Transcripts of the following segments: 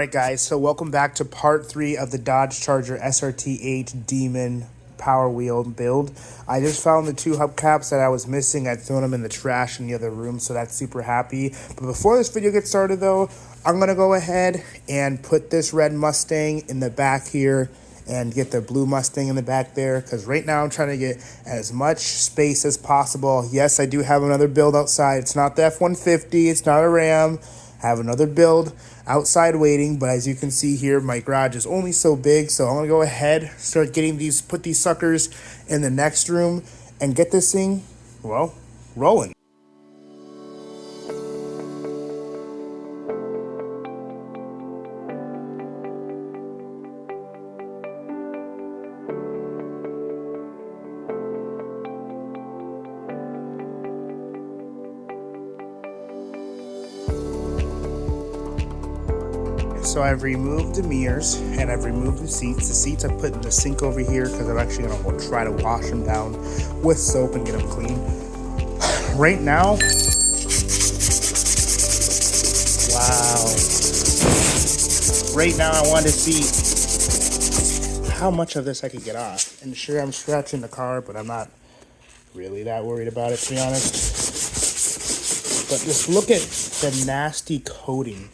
Alright guys, so welcome back to part 3 of the Dodge Charger srt8 Demon Power Wheel build. I just found the 2 hubcaps that I was missing. I'd thrown them in the trash in the other room, so that's super happy. But before this video gets started though, I'm going to go ahead and put this red Mustang in the back here and get the blue Mustang in the back there, because right now I'm trying to get as much space as possible. Yes, I do have another build outside. It's not the F-150, it's not a Ram. I have another build outside waiting, but as you can see here, my garage is only so big, so I'm gonna go ahead, start getting these, put these suckers in the next room and get this thing, well, rolling. So I've removed the mirrors and I've removed the seats. The seats I put in the sink over here because I'm actually going to try to wash them down with soap and get them clean. Right now, wow. Right now I want to see how much of this I could get off. And sure, I'm scratching the car, but I'm not really that worried about it, to be honest. But just look at the nasty coating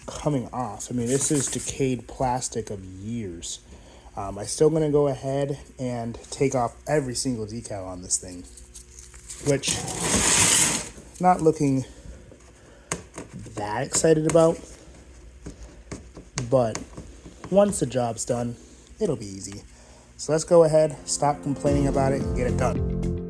coming off. I mean, this is decayed plastic of years. I'm still going to go ahead and take off every single decal on this thing, which not looking that excited about, but once the job's done, it'll be easy. So let's go ahead, stop complaining about it, and get it done.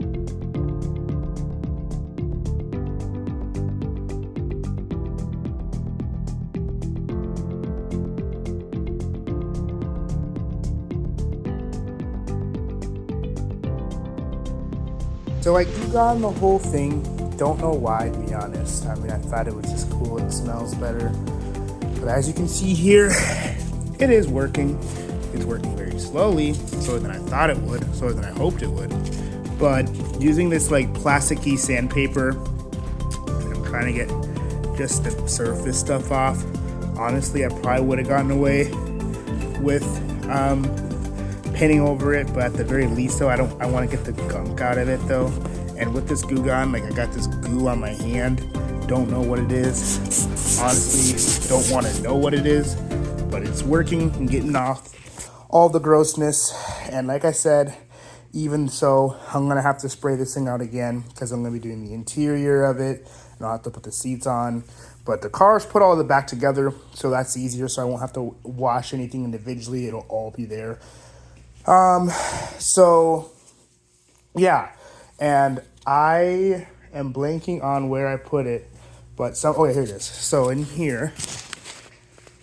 So I glued on the whole thing. Don't know why, to be honest. I mean, I thought it was just cool. It smells better. But as you can see here, it is working. It's working very slowly, slower than I thought it would, slower than I hoped it would. But using this like plasticky sandpaper, and I'm trying to get just the surface stuff off. Honestly, I probably would have gotten away with painting over it, but at the very least though, I want to get the gunk out of it though. And with this goo gun, like I got this goo on my hand, don't know what it is, honestly don't want to know what it is, but it's working and getting off all the grossness. And like I said, even so, I'm gonna have to spray this thing out again because I'm gonna be doing the interior of it and I'll have to put the seats on. But the car's put all of it back together, so that's easier, so I won't have to wash anything individually. It'll all be there. So yeah, and I am blanking on where I put it, but oh yeah, here it is. So in here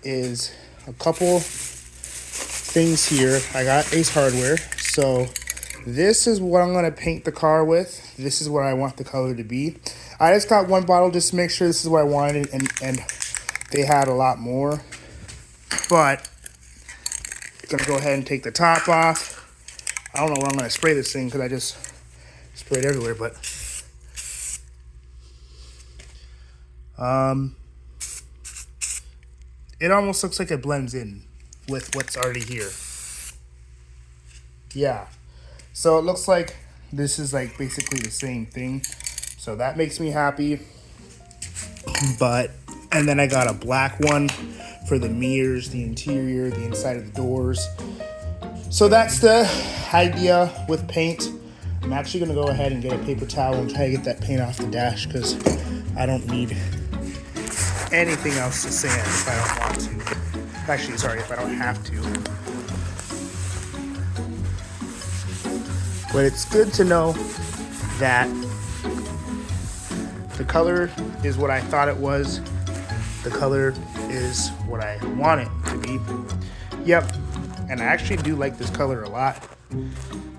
is a couple things here. I got Ace Hardware. So this is what I'm going to paint the car with. This is what I want the color to be. I just got one bottle just to make sure this is what I wanted, and they had a lot more, but gonna go ahead and take the top off. I don't know where I'm gonna spray this thing because I just sprayed everywhere, but it almost looks like it blends in with what's already here. Yeah, so it looks like this is like basically the same thing, so that makes me happy. But and then I got a black one for the mirrors, the interior, the inside of the doors. So that's the idea with paint. I'm actually gonna go ahead and get a paper towel and try to get that paint off the dash because I don't need anything else to sand if I don't want to. Actually, sorry, if I don't have to. But it's good to know that the color is what I thought it was. The color is what I want it to be. Yep, and I actually do like this color a lot.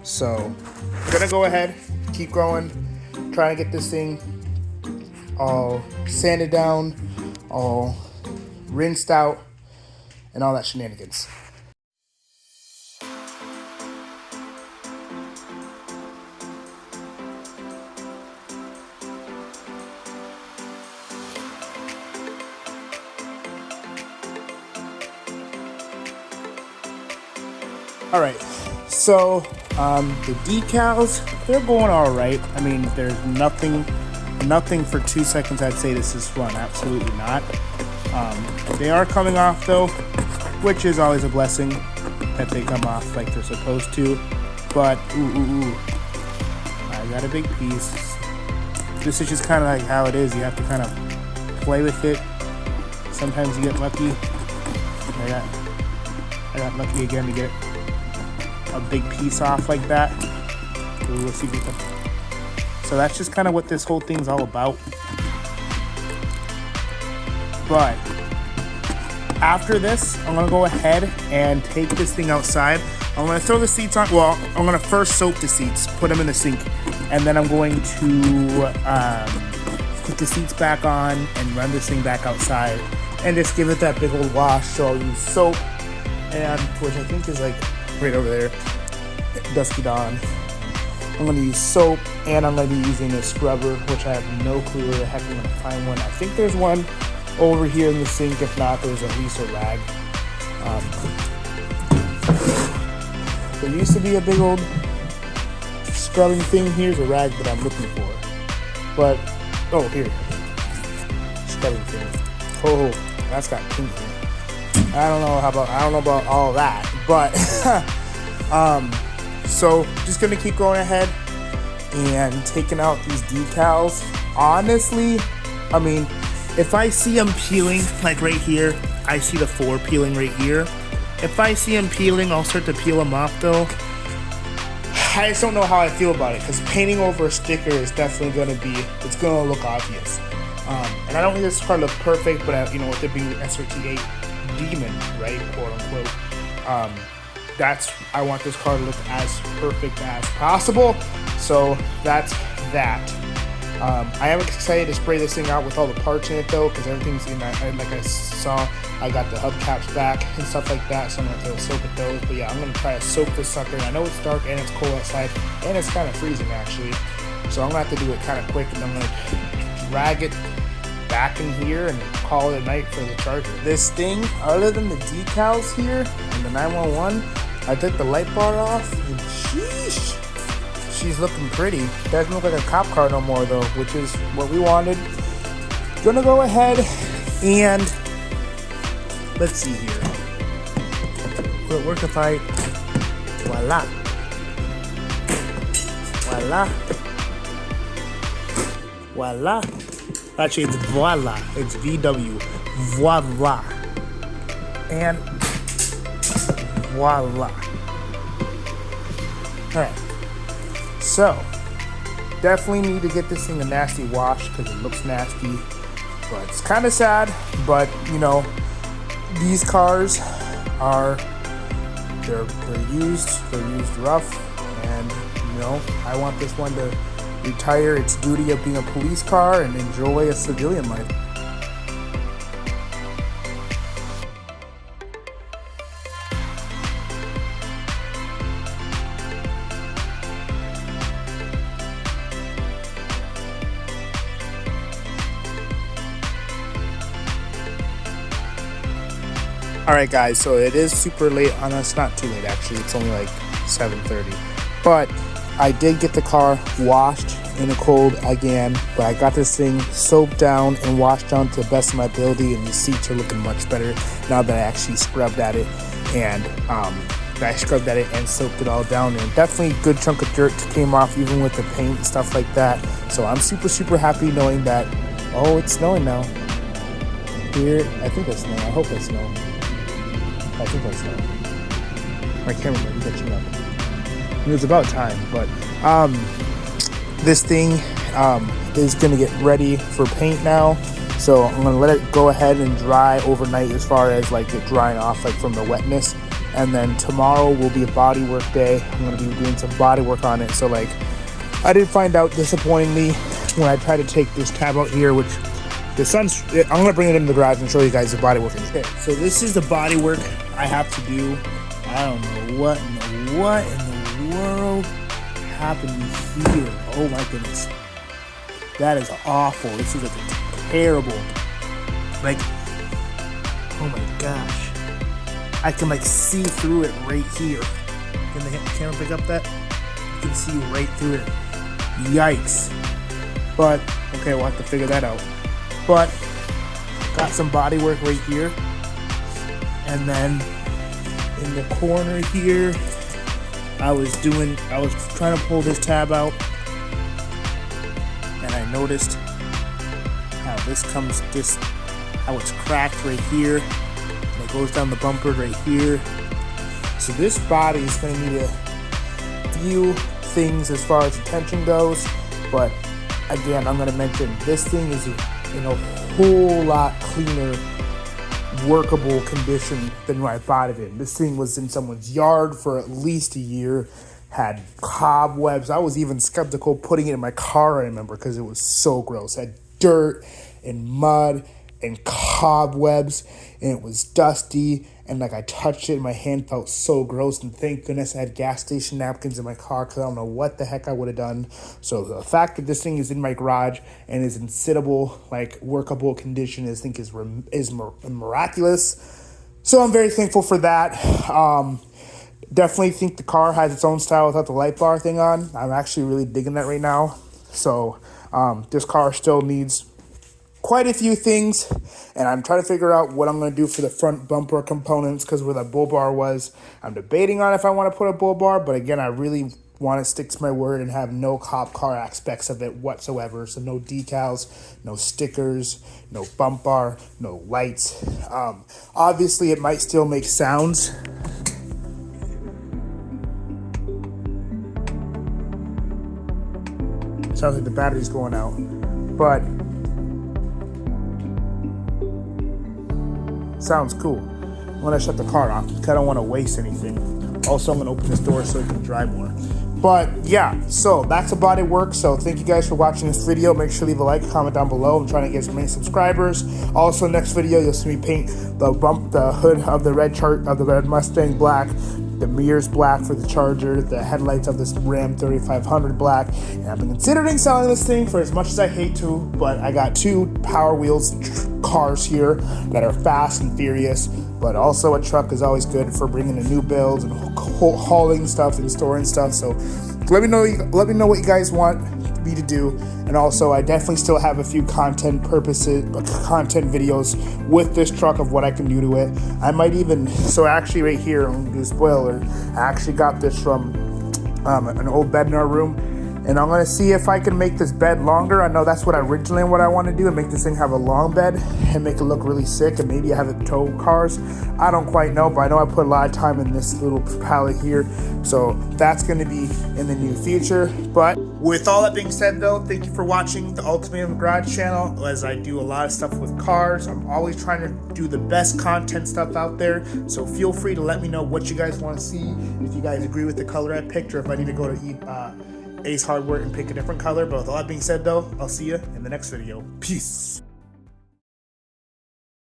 So I'm gonna go ahead, keep going, trying to get this thing all sanded down, all rinsed out, and all that shenanigans. All right, so the decals, they're going all right. I mean, there's nothing for 2 seconds I'd say this is fun. Absolutely not. They are coming off though, which is always a blessing that they come off like they're supposed to. But ooh, I got a big piece. This is just kind of like how it is. You have to kind of play with it. Sometimes you get lucky. I got lucky again to get a big piece off like that. Ooh, let's see if we can. So that's just kind of what this whole thing's all about. But after this, I'm gonna go ahead and take this thing outside. I'm gonna throw the seats on. Well, I'm gonna first soap the seats, put them in the sink, and then I'm going to put the seats back on and run this thing back outside and just give it that big old wash. So I'll use soap, and which I think is like right over there, Dusky Dawn. I'm going to use soap, and I'm going to be using a scrubber, which I have no clue where the heck I'm going to find one. I think there's one over here in the sink. If not, there's at least a rag. There used to be a big old scrubbing thing. Here's a rag that I'm looking for. But, oh, here. Scrubbing thing. Oh, that's got pink in it. I don't know about all that, but so just gonna keep going ahead and taking out these decals. Honestly, I mean, if I see them peeling, like right here, I see the 4 peeling right here. If I see them peeling, I'll start to peel them off though. I just don't know how I feel about it, because painting over a sticker is definitely it's gonna look obvious. And I don't think this car look perfect, but with it being the srt8 demon, right, quote unquote, I want this car to look as perfect as possible. So that's that. I am excited to spray this thing out with all the parts in it though, because everything's in that. And like I saw, I got the hubcaps back and stuff like that, so I'm gonna soap at those. But yeah, I'm gonna try to soak this sucker. I know it's dark and it's cold outside, and it's kind of freezing actually, so I'm gonna have to do it kind of quick, and I'm gonna drag it back in here and call it a night for the Charger. This thing, other than the decals here and the 911, I took the light bar off, and sheesh, she's looking pretty. Doesn't look like a cop car no more though, which is what we wanted. Gonna go ahead and let's see here. Will it work if I voila? Voila. Actually, it's voila. It's VW. Voila. And voila. Alright. So, definitely need to get this thing a nasty wash because it looks nasty. But it's kind of sad. But, these cars are, they're used. They're used rough. And, I want this one to retire its duty of being a police car and enjoy a civilian life. Alright guys, so it is super late on us. Not too late actually, it's only like 7:30. But I did get the car washed in the cold again, but I got this thing soaped down and washed down to the best of my ability, and the seats are looking much better now that I actually scrubbed at it and soaked it all down. And definitely a good chunk of dirt came off even with the paint and stuff like that. So I'm super happy knowing that, oh, it's snowing now. Here, I think it's snowing. I hope it's snowing. I think that's snowing. My camera might be catching up. It was about time, but this thing is gonna get ready for paint now, so I'm gonna let it go ahead and dry overnight as far as like it drying off like from the wetness, and then tomorrow will be a body work day. I'm gonna be doing some body work on it. So like I did find out disappointingly when I tried to take this tab out here, which I'm gonna bring it into the garage and show you guys the body work. Okay, so this is the body work I have to do. I don't know what in the world happened here. Oh my goodness, that is awful. This is like terrible. Like, oh my gosh, I can like see through it right here. Can the camera pick up that? You can see right through it. Yikes. But, okay, we'll have to figure that out. But, got some body work right here. And then, in the corner here, I was trying to pull this tab out. And I noticed how how it's cracked right here. And it goes down the bumper right here. So this body is going to need a few things as far as the tension goes. But again, I'm going to mention this thing is in a whole lot cleaner, workable condition than when I bought it in. This thing was in someone's yard for at least a year, had cobwebs. I was even skeptical putting it in my car, I remember, because it was so gross. It had dirt and mud and cobwebs, and it was dusty, and like I touched it and my hand felt so gross, and thank goodness I had gas station napkins in my car because I don't know what the heck I would have done. So the fact that this thing is in my garage and is in sittable, like workable condition, I think is miraculous. So I'm very thankful for that. Definitely think the car has its own style without the light bar thing on. I'm actually really digging that right now. So this car still needs quite a few things, and I'm trying to figure out what I'm going to do for the front bumper components, because where the bull bar was, I'm debating on if I want to put a bull bar, but again, I really want to stick to my word and have no cop car aspects of it whatsoever. So no decals, no stickers, no bump bar, no lights. Obviously it might still make sounds. Sounds like the battery's going out, but sounds cool. I'm gonna shut the car off because I don't want to waste anything. Also, I'm gonna open this door so it can dry more. But yeah, so that's the body work. So thank you guys for watching this video. Make sure to leave a like, comment down below. I'm trying to get as many subscribers. Also, next video you'll see me paint the hood of the red Mustang black, the mirrors black for the Charger, the headlights of this Ram 3500 black. And I've been considering selling this thing for as much as I hate to, but I got two Power Wheels cars here that are fast and furious, but also a truck is always good for bringing in new builds and hauling stuff and storing stuff. So let me know what you guys want me to do. And also, I definitely still have a few content videos with this truck of what I can do to it. I might even, so actually right here, I'm gonna do a spoiler, I actually got this from an old bed in our room, and I'm gonna see if I can make this bed longer. I know that's what I want to do, and make this thing have a long bed and make it look really sick, and maybe I have it tow cars. I don't quite know, but I know I put a lot of time in this little pallet here, so that's gonna be in the near future. But with all that being said though, thank you for watching the Ultimate Garage channel. As I do a lot of stuff with cars, I'm always trying to do the best content stuff out there, so feel free to let me know what you guys want to see, if you guys agree with the color I picked, or if I need to go to Ace Hardware and pick a different color. But with all that being said though, I'll see you in the next video. Peace.